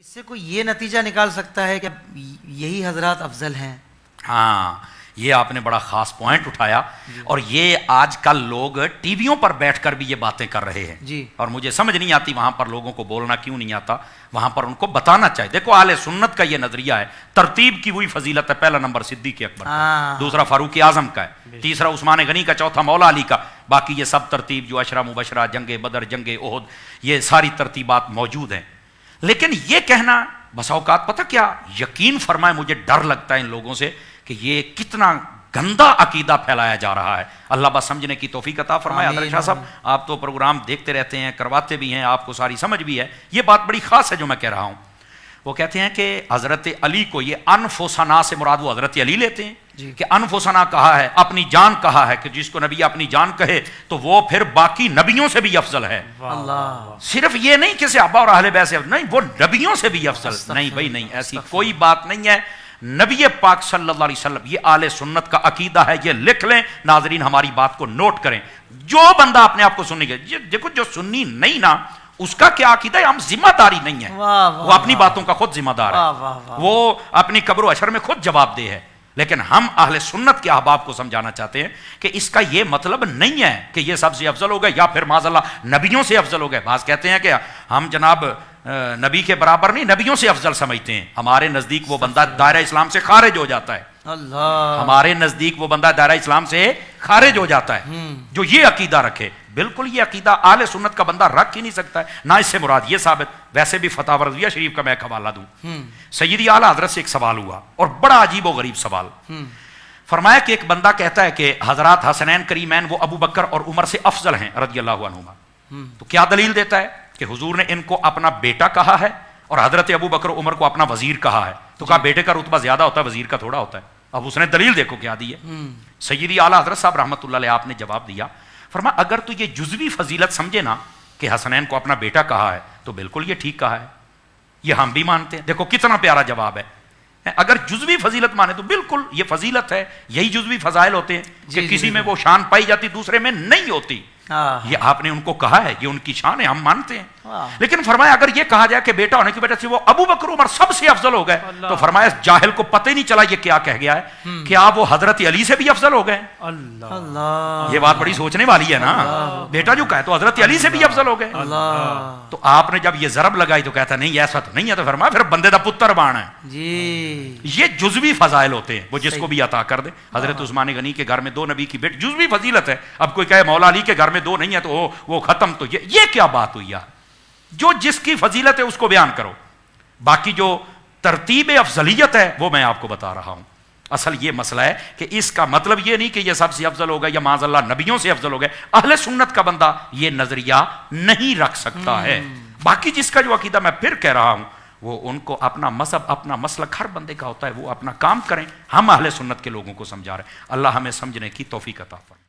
اس سے کوئی یہ نتیجہ نکال سکتا ہے کہ یہی حضرات افضل ہیں؟ ہاں، یہ آپ نے بڑا خاص پوائنٹ اٹھایا، اور یہ آج کل لوگ ٹی ویوں پر بیٹھ کر بھی یہ باتیں کر رہے ہیں جی، اور مجھے سمجھ نہیں آتی وہاں پر لوگوں کو بولنا کیوں نہیں آتا، وہاں پر ان کو بتانا چاہیے۔ دیکھو اہل سنت کا یہ نظریہ ہے، ترتیب کی وہی فضیلت ہے، پہلا نمبر صدیق اکبر کا، دوسرا فاروق اعظم کا ہے، تیسرا عثمان غنی کا، چوتھا مولا علی کا، باقی یہ سب ترتیب جو عشرہ مبشرہ، جنگ بدر، جنگ احد، یہ ساری ترتیبات موجود ہیں۔ لیکن یہ کہنا بس اوقات پتہ کیا، یقین فرمائے مجھے ڈر لگتا ہے ان لوگوں سے کہ یہ کتنا گندا عقیدہ پھیلایا جا رہا ہے۔ اللہ بس سمجھنے کی توفیق عطا فرمائے۔ حضرت شاہ صاحب آپ تو پروگرام دیکھتے رہتے ہیں، کرواتے بھی ہیں، آپ کو ساری سمجھ بھی ہے۔ یہ بات بڑی خاص ہے جو میں کہہ رہا ہوں۔ وہ کہتے ہیں کہ حضرت علی کو، یہ انفسنا سے مراد وہ حضرت علی لیتے ہیں کہ انفسنا کہا ہے، اپنی جان کہا ہے، کہ جس کو نبی اپنی جان کہے تو وہ پھر باقی نبیوں سے بھی افضل ہے۔ اللہ، صرف یہ نہیں کہ صحابہ اور اہل بیت سے نہیں، وہ نبیوں سے بھی افضل۔ نہیں بھائی نہیں، ایسی کوئی بات نہیں ہے۔ نبی پاک صلی اللہ علیہ وسلم، یہ اہل سنت کا عقیدہ ہے، یہ لکھ لیں ناظرین، ہماری بات کو نوٹ کریں۔ جو بندہ اپنے آپ کو سنی گئے، دیکھو جو سنی نہیں نا، اس کا کیا عقیدہ ہے، ہم ذمہ داری نہیں ہے، وہ اپنی باتوں کا خود ذمہ دار ہے، وہ اپنی قبر و حشر میں خود جواب دہ ہے۔ لیکن ہم اہل سنت کے احباب کو سمجھانا چاہتے ہیں کہ اس کا یہ مطلب نہیں ہے کہ یہ سب سے افضل ہو گئے یا پھر معاذ اللہ نبیوں سے افضل ہو گئے۔ بعض کہتے ہیں کہ ہم جناب نبی کے برابر نہیں، نبیوں سے افضل سمجھتے ہیں۔ ہمارے نزدیک وہ بندہ دائرہ اسلام سے خارج ہو جاتا ہے، اللہ، ہمارے نزدیک وہ بندہ دائرہ اسلام سے خارج ہو جاتا ہے جو یہ عقیدہ رکھے۔ بالکل یہ عقیدہ اہل سنت کا بندہ رکھ ہی نہیں سکتا ہے، نہ اس سے مراد یہ ثابت۔ ویسے بھی فتح رضویہ شریف کا میں ایک حوالہ دوں، سیدی اعلیٰ حضرت سے ایک سوال ہوا اور بڑا عجیب و غریب سوال۔ فرمایا کہ ایک بندہ کہتا ہے کہ حضرات حسنین کریمین وہ ابو بکر اور عمر سے افضل ہیں رضی اللہ عنہما، تو کیا دلیل دیتا ہے کہ حضور نے ان کو اپنا بیٹا کہا ہے اور حضرت ابو بکر و عمر کو اپنا وزیر کہا ہے، تو کہا بیٹے کا رتبہ زیادہ ہوتا ہے، وزیر کا تھوڑا ہوتا ہے۔ اب اس نے دلیل دیکھو کیا دی ہے۔ سیدی اعلیٰ حضرت صاحب رحمۃ اللہ علیہ آپ نے جواب دیا، فرمایا اگر تو یہ جزوی فضیلت سمجھے نا کہ حسنین کو اپنا بیٹا کہا ہے تو بالکل یہ ٹھیک کہا ہے، یہ ہم بھی مانتے ہیں۔ دیکھو کتنا پیارا جواب ہے۔ اگر جزوی فضیلت مانے تو بالکل یہ فضیلت ہے، یہی جزوی فضائل ہوتے ہیں کہ کسی میں وہ شان پائی جاتی دوسرے میں نہیں ہوتی۔ یہ آپ نے ان کو کہا ہے، یہ ان کی شان ہے، ہم مانتے ہیں۔ لیکن فرمایا اگر یہ کہا جائے کہ بیٹا ہونے کی وجہ سے وہ ابو بکر عمر سب سے افضل ہو گئے، تو فرمایا جاہل کو پتہ ہی نہیں چلا یہ کیا کہہ گیا ہے، کیا وہ حضرت علی سے بھی افضل ہو گئے؟ اللہ، یہ بات بڑی سوچنے والی ہے نا۔ بیٹا جو کہے تو حضرت علی سے بھی افضل ہو گئے۔ تو آپ نے جب یہ ضرب لگائی تو کہتا نہیں ایسا تو نہیں ہے، تو فرمایا پھر بندے دا پتر بان ہے جی۔ یہ جزوی فضائل ہوتے ہیں، وہ جس کو بھی عطا کر دے۔ حضرت عثمان غنی کے گھر میں 2 نبی کی بیٹی، جزوی فضیلت ہے۔ اب کوئی کہے مولا علی کے گھر میں 2 نہیں ہے تو وہ ختم، تو یہ کیا بات ہوئی یار؟ جو جس کی فضیلت ہے اس کو بیان کرو، باقی جو ترتیب افضلیت ہے وہ میں آپ کو بتا رہا ہوں۔ اصل یہ مسئلہ ہے کہ اس کا مطلب یہ نہیں کہ یہ سب سے افضل ہو گئے یا معاذ اللہ نبیوں سے افضل ہو گئے۔ اہل سنت کا بندہ یہ نظریہ نہیں رکھ سکتا ہے۔ باقی جس کا جو عقیدہ میں پھر کہہ رہا ہوں، وہ ان کو اپنا مذہب، اپنا مسلک ہر بندے کا ہوتا ہے، وہ اپنا کام کریں۔ ہم اہل سنت کے لوگوں کو سمجھا رہے ہیں۔ اللہ ہمیں سمجھنے کی توفیق عطا فرمائے۔